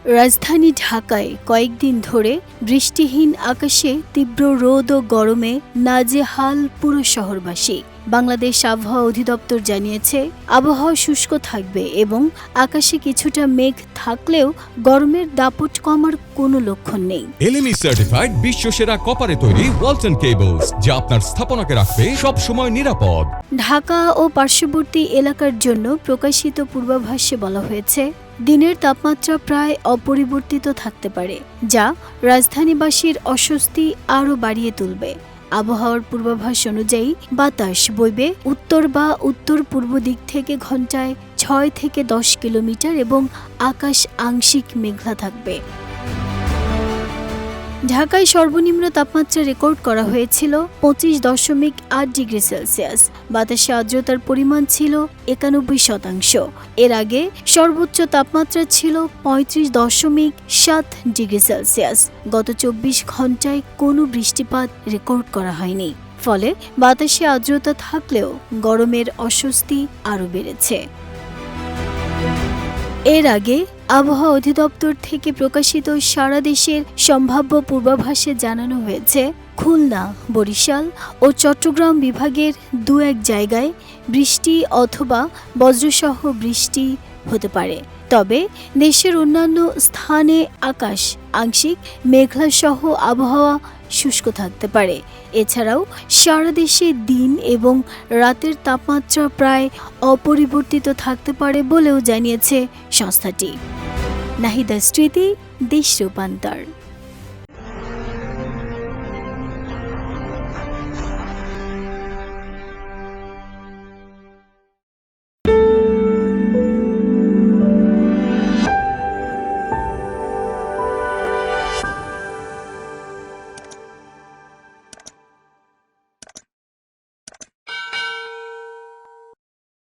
রাজধানী ঢাকায় কয়েকদিন ধরে বৃষ্টিহীন আকাশে তীব্র রোদ ও গরমে নাজেহাল পুরো শহরবাসী। বাংলাদেশ আবহাওয়া অধিদপ্তর জানিয়েছে, আবহাওয়া শুষ্ক থাকবে এবং আকাশে কিছুটা মেঘ থাকলেও গরমের দাপট কমার কোনো লক্ষণ নেই। এলএমই সার্টিফাইড বিশ্বসেরা কপারে তৈরি ওয়ালটন কেবলস, যা আপনার স্থাপনাকে রাখবে সব সময় নিরাপদ। ঢাকা ও পার্শ্ববর্তী এলাকার জন্য প্রকাশিত পূর্বাভাসে বলা হয়েছে, দিনের তাপমাত্রা প্রায় অপরিবর্তিত থাকতে পারে, যা রাজধানীবাসীর অস্বস্তি আরও বাড়িয়ে তুলবে। আবহাওয়ার পূর্বাভাস অনুযায়ী বাতাস বইবে উত্তর বা উত্তর পূর্ব দিক থেকে ঘন্টায় 6 থেকে 10 কিলোমিটার এবং আকাশ আংশিক মেঘলা থাকবে। ঢাকায় সর্বনিম্ন তাপমাত্রা রেকর্ড করা হয়েছিল 25.8 ডিগ্রি সেলসিয়াস। বাতাসে আর্দ্রতার পরিমাণ ছিল 91%। এর আগে সর্বোচ্চ তাপমাত্রা ছিল 35.7 ডিগ্রি সেলসিয়াস। গত 24 ঘন্টায় কোনো বৃষ্টিপাত রেকর্ড করা হয়নি, ফলে বাতাসে আর্দ্রতা থাকলেও গরমের অস্বস্তি আরও বেড়েছে। এর আগে আবহাওয়া অধিদপ্তর থেকে প্রকাশিত সারা দেশের সম্ভাব্য পূর্বাভাসে জানানো হয়েছে, খুলনা, বরিশাল ও চট্টগ্রাম বিভাগের 2-1 জায়গায় বৃষ্টি অথবা বজ্রসহ বৃষ্টি হতে পারে। তবে দেশের অন্যান্য স্থানে আকাশ আংশিক মেঘলাসহ আবহাওয়া শুষ্ক থাকতে পারে। এছাড়াও সারা দেশে দিন এবং রাতের তাপমাত্রা প্রায় অপরিবর্তিত থাকতে পারে বলেও জানিয়েছে সংস্থাটি। নাহিদা স্মৃতি, দেশ রূপান্তর।